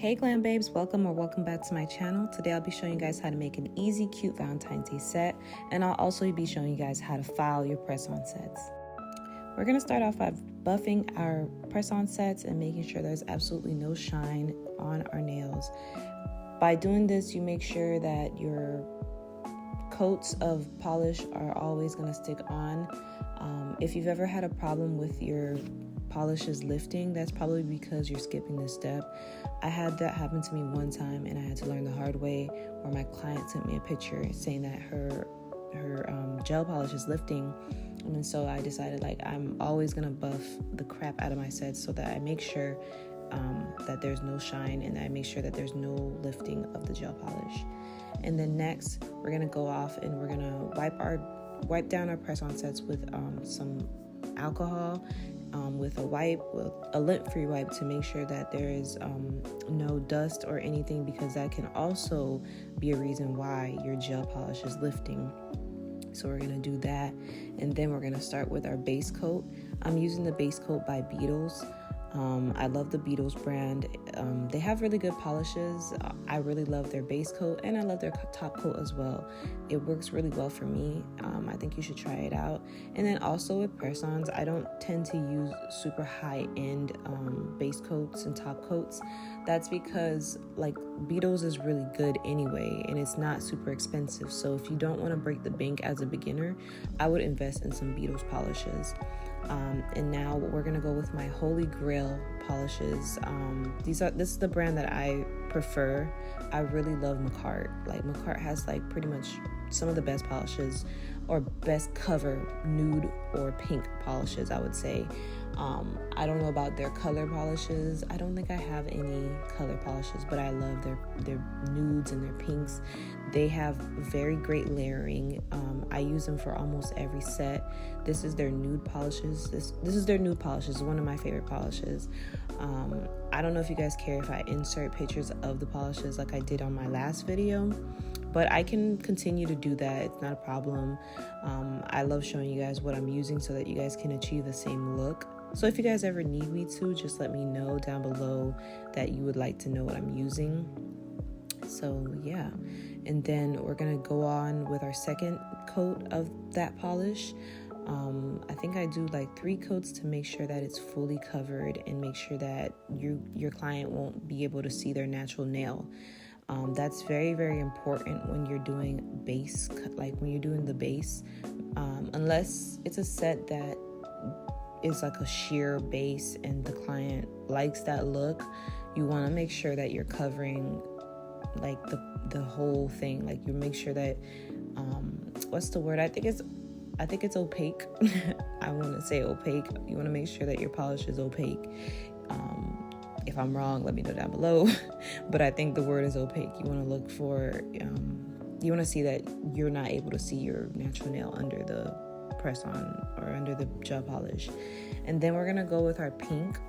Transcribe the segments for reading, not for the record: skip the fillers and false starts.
Hey glam babes, welcome back to my channel. Today I'll be showing you guys how to make an easy, cute Valentine's Day set, and I'll also be showing you guys how to file your press-on sets. We're going to start off by buffing our press-on sets and making sure there's absolutely no shine on our nails. By doing this, you make sure that your coats of polish are always going to stick on. If you've ever had a problem with your polishes lifting, that's probably because you're skipping this step. I had that happen to me one time, and I had to learn the hard way, where my client sent me a picture saying that her gel polish is lifting. And so I decided, I'm always gonna buff the crap out of my sets so that I make sure that there's no shine, and I make sure that there's no lifting of the gel polish. And then next, we're gonna go off and we're gonna wipe down our press-on sets with some alcohol, with a lint-free wipe, to make sure that there is no dust or anything, because that can also be a reason why your gel polish is lifting. So we're going to do that, and then we're going to start with our base coat. I'm using the base coat by Beetles. I love the Beetles brand. They have really good polishes. I really love their base coat, and I love their top coat as well. It works really well for me. I think you should try it out. And then also with press-ons, I don't tend to use super high-end base coats and top coats. That's because Beetles is really good anyway, and it's not super expensive. So if you don't want to break the bank as a beginner, I would invest in some Beetles polishes. And now we're gonna go with my Holy Grail polishes. This is the brand that I prefer. I really love Macart. Macart has pretty much some of the best polishes, or best cover nude or pink polishes, I would say. I don't know about their color polishes. I don't think I have any color polishes, but I love their nudes and their pinks. They have very great layering. I use them for almost every set. This is their nude polishes. This is their nude polishes, one of my favorite polishes. I don't know if you guys care if I insert pictures of the polishes like I did on my last video, but I can continue to do that. It's not a problem. I love showing you guys what I'm using so that you guys can achieve the same look. So if you guys ever need me to, just let me know down below that you would like to know what I'm using. So yeah, and then we're gonna go on with our second coat of that polish. I think I do 3 coats to make sure that it's fully covered, and make sure that your client won't be able to see their natural nail. That's very, very important when you're doing base, when you're doing the base, unless it's a set that is a sheer base and the client likes that look. You want to make sure that you're covering the whole thing. You make sure that what's the word? I think it's opaque. I want to say opaque. You want to make sure that your polish is opaque. If I'm wrong, let me know down below. But I think the word is opaque. You want to look for, you want to see that you're not able to see your natural nail under the press-on or under the gel polish. And then we're going to go with our pink.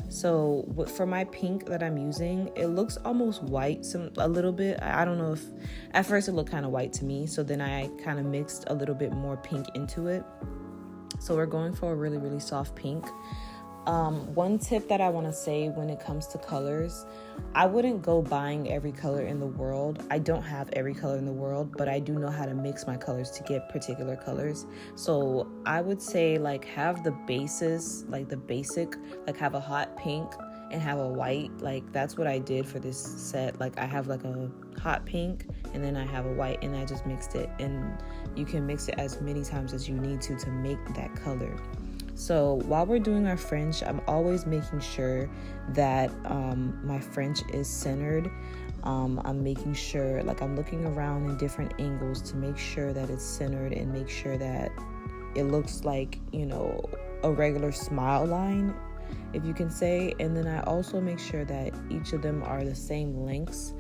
So for my pink that I'm using, it looks almost white, a little bit. I don't know if, at first it looked kind of white to me. So then I kind of mixed a little bit more pink into it. So we're going for a really, really soft pink. One tip that I want to say when it comes to colors, I wouldn't go buying every color in the world. I don't have every color in the world, but I do know how to mix my colors to get particular colors. So I would say have the basis, the basic, have a hot pink and have a white. That's what I did for this set. I have a hot pink and then I have a white, and I just mixed it. And you can mix it as many times as you need to make that color. So while we're doing our French, I'm always making sure that my French is centered. I'm making sure, I'm looking around in different angles to make sure that it's centered, and make sure that it looks like, a regular smile line, if you can say. And then I also make sure that each of them are the same lengths.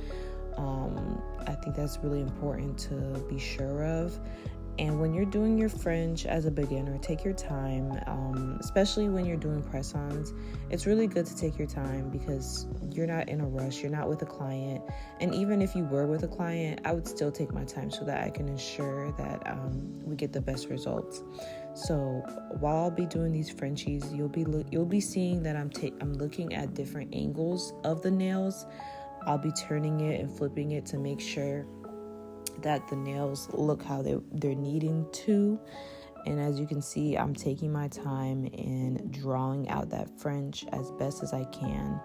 I think that's really important to be sure of. And when you're doing your French as a beginner, take your time, especially when you're doing press-ons. It's really good to take your time, because you're not in a rush. You're not with a client. And even if you were with a client, I would still take my time so that I can ensure that we get the best results. So while I'll be doing these Frenchies, you'll be seeing that I'm looking at different angles of the nails. I'll be turning it and flipping it to make sure that the nails look how they're needing to. And as you can see, I'm taking my time in drawing out that French as best as I can.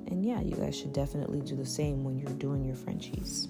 And yeah, you guys should definitely do the same when you're doing your Frenchies.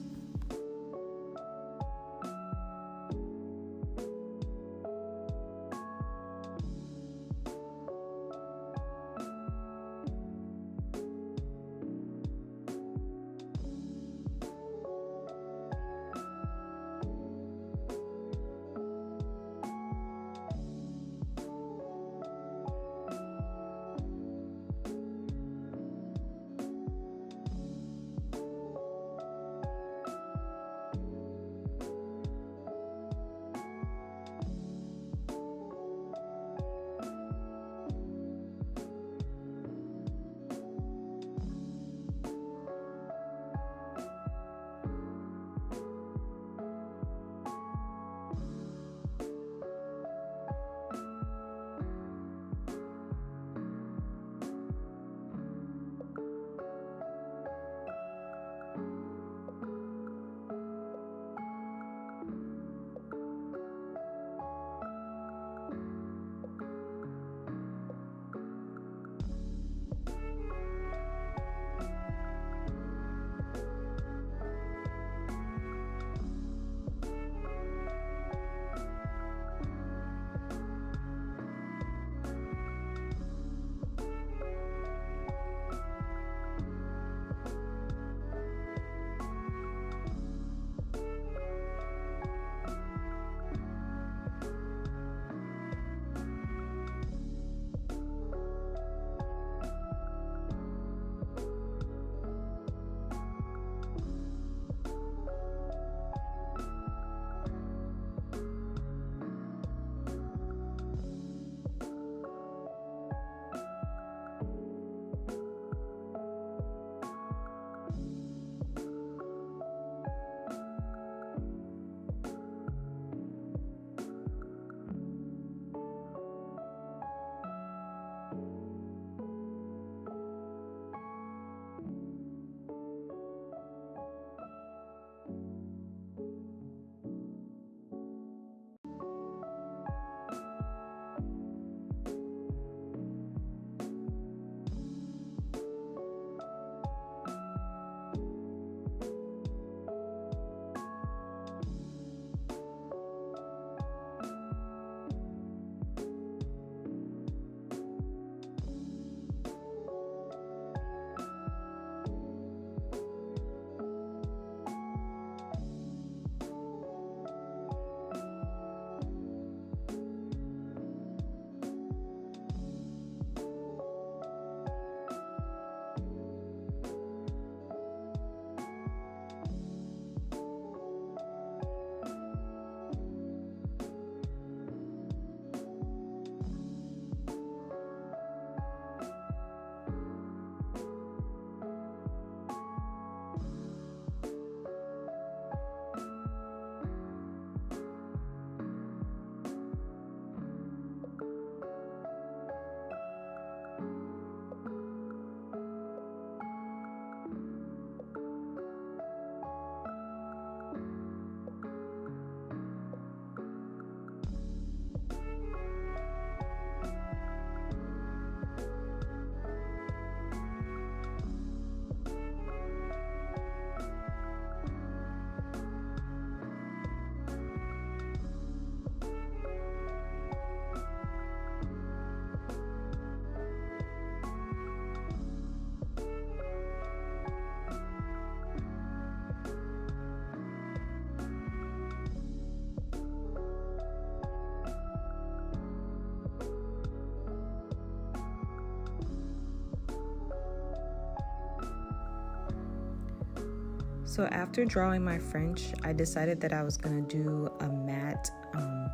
So after drawing my French, I decided that I was going to do a matte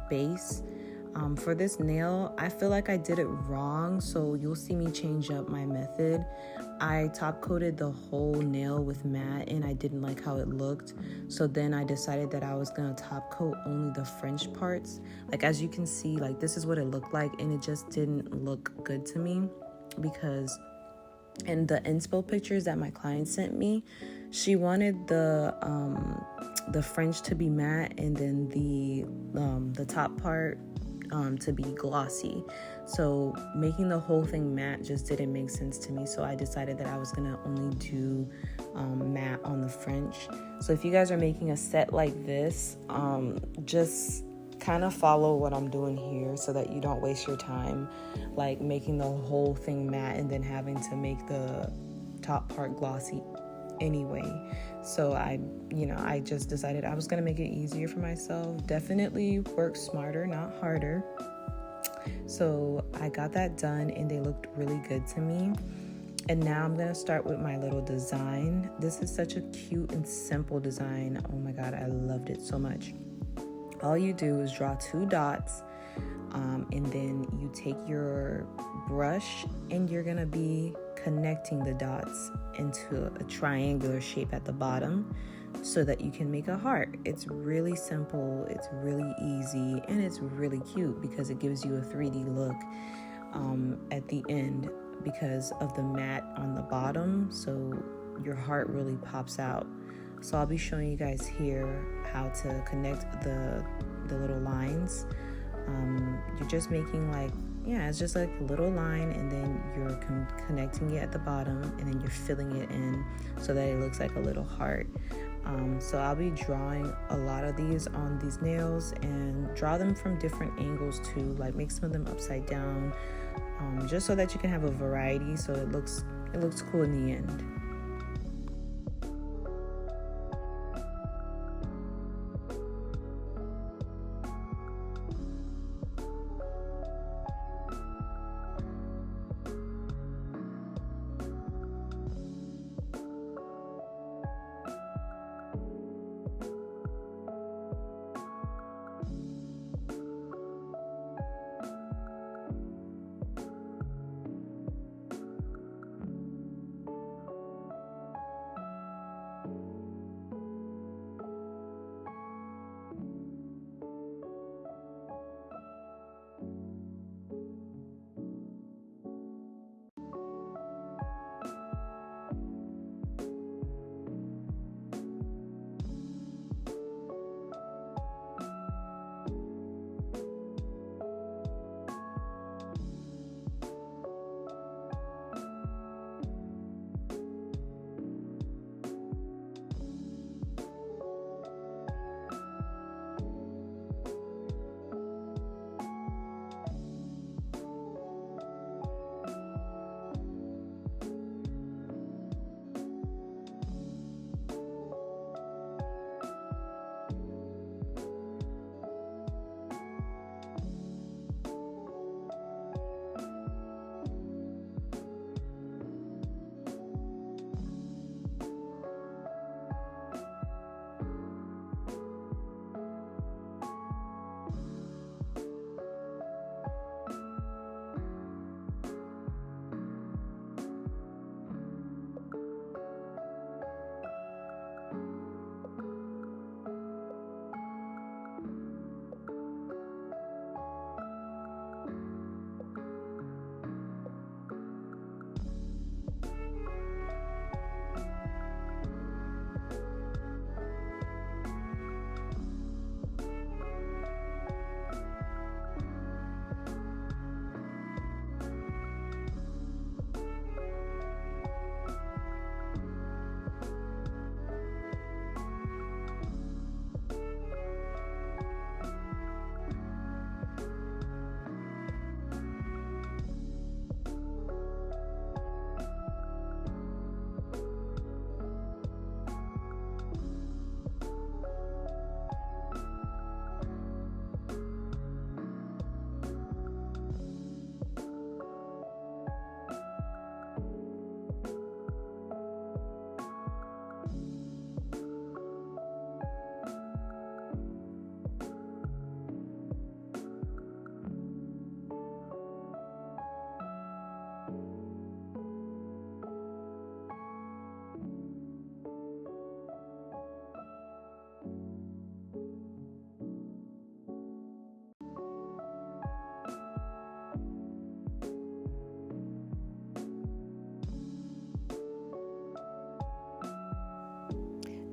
base. For this nail, I feel like I did it wrong, so you'll see me change up my method. I top coated the whole nail with matte and I didn't like how it looked. So then I decided that I was going to top coat only the French parts. Like as you can see, like this is what it looked like and it just didn't look good to me because And the inspo pictures that my client sent me, she wanted the fringe to be matte, and then the top part to be glossy. So making the whole thing matte just didn't make sense to me. So I decided that I was gonna only do matte on the fringe. So if you guys are making a set like this, just kind of follow what I'm doing here so that you don't waste your time like making the whole thing matte and then having to make the top part glossy anyway. So I just decided I was going to make it easier for myself. Definitely work smarter, not harder. So I got that done and they looked really good to me. And now I'm going to start with my little design. This is such a cute and simple design. Oh my God, I loved it so much. All you do is draw 2 dots, and then you take your brush and you're gonna be connecting the dots into a triangular shape at the bottom so that you can make a heart. It's really simple, it's really easy, and it's really cute because it gives you a 3D look at the end because of the matte on the bottom, so your heart really pops out. So I'll be showing you guys here how to connect the little lines. You're just making it's just like a little line, and then you're connecting it at the bottom, and then you're filling it in so that it looks like a little heart. So I'll be drawing a lot of these on these nails and draw them from different angles too, like make some of them upside down, just so that you can have a variety so it looks cool in the end.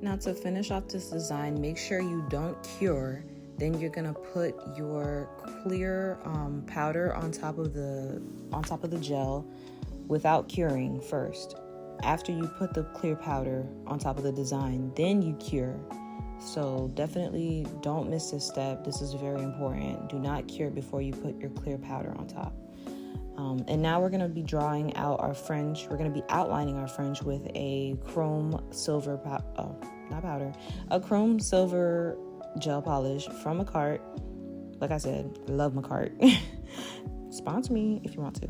Now to finish off this design, make sure you don't cure. Then you're gonna put your clear powder on top of the gel without curing first. After you put the clear powder on top of the design, then you cure. So definitely don't miss this step. This is very important. Do not cure before you put your clear powder on top. And now we're going to be drawing out our fringe. We're going to be outlining our fringe with a chrome silver, a chrome silver gel polish from Macart. Like I said, I love Macart. Sponsor me if you want to.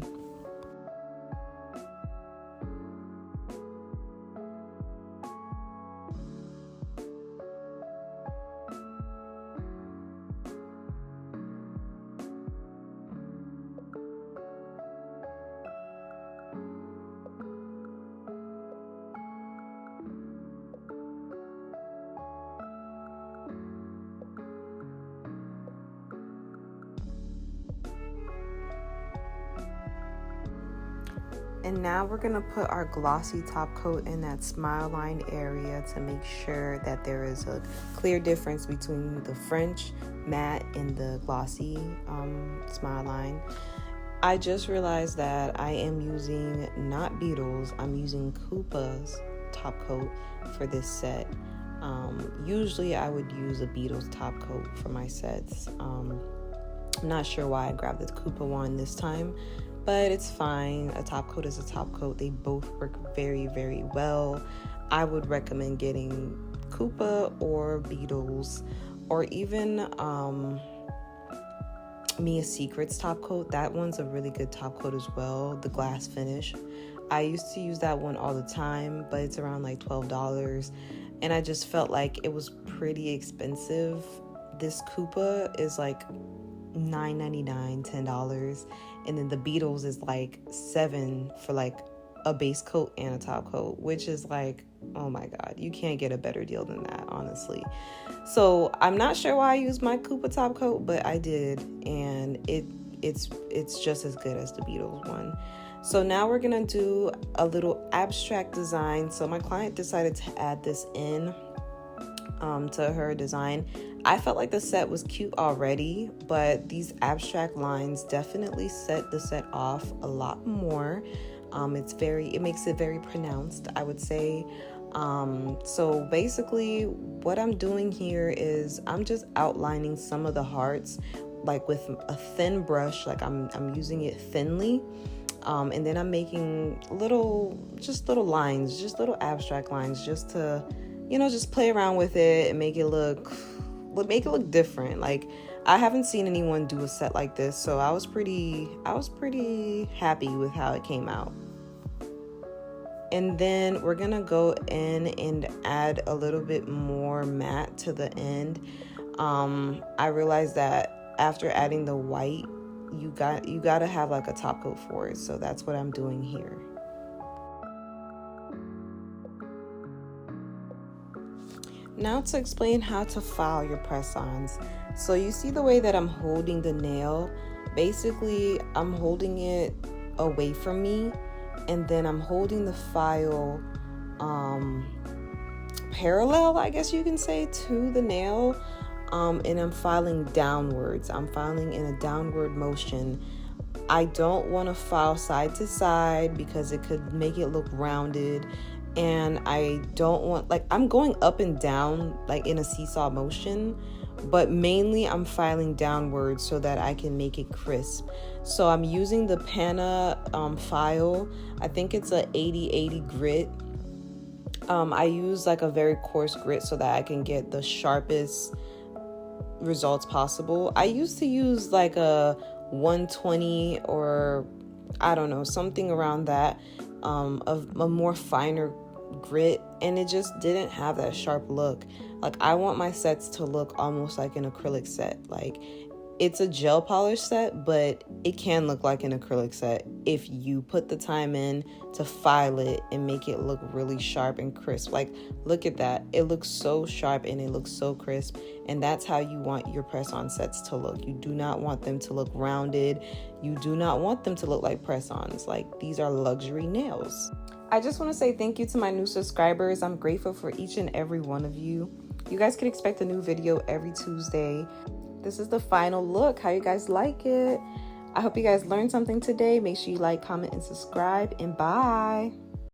And now we're gonna put our glossy top coat in that smile line area to make sure that there is a clear difference between the French matte and the glossy smile line. I just realized that I am using not Beetles, I'm using Koopa's top coat for this set. Usually I would use a Beetles top coat for my sets. I'm not sure why I grabbed the Koopa one this time, but it's fine. A top coat is a top coat. They both work very, very well. I would recommend getting Koopa or Beetles, or even Mia Secret's top coat. That one's a really good top coat as well, the glass finish. I used to use that one all the time, but it's around like $12, and I just felt like it was pretty expensive. This Koopa is like $9.99, $10, and then the Beetles is like $7 for like a base coat and a top coat, which is like, oh my god, you can't get a better deal than that, honestly. So I'm not sure why I used my Koopa top coat, but I did, and it's just as good as the Beetles one. So now we're gonna do a little abstract design. So my client decided to add this in to her design. I felt like the set was cute already, but these abstract lines definitely set the set off a lot more. It makes it very pronounced, I would say. So basically what I'm doing here is I'm just outlining some of the hearts, like with a thin brush, like I'm using it thinly. And then I'm making little lines, just little abstract lines, just to, just play around with it and make it look different. Like, I haven't seen anyone do a set like this, so I was pretty happy with how it came out. And then we're gonna go in and add a little bit more matte to the end. I realized that after adding the white, you gotta have like a top coat for it, so that's what I'm doing here. Now to explain how to file your press-ons. So you see the way that I'm holding the nail? Basically, I'm holding it away from me, and then I'm holding the file parallel, I guess you can say, to the nail, and I'm filing downwards. I'm filing in a downward motion. I don't want to file side to side because it could make it look rounded, and I don't want, I'm going up and down like in a seesaw motion, but mainly I'm filing downwards so that I can make it crisp. So I'm using the Pana file. I think it's a 80/80 grit. I use like a very coarse grit so that I can get the sharpest results possible. I used to use like a 120 or I don't know, something around that, of a more finer grit, and it just didn't have that sharp look. Like, I want my sets to look almost like an acrylic set. Like, It's a gel polish set, but it can look like an acrylic set if you put the time in to file it and make it look really sharp and crisp. Like, look at that. It looks so sharp and it looks so crisp. And that's how you want your press-on sets to look. You do not want them to look rounded. You do not want them to look like press-ons. Like, these are luxury nails. I just want to say thank you to my new subscribers. I'm grateful for each and every one of you. You guys can expect a new video every Tuesday. This is the final look. How you guys like it? I hope you guys learned something today. Make sure you like, comment, and subscribe. And bye.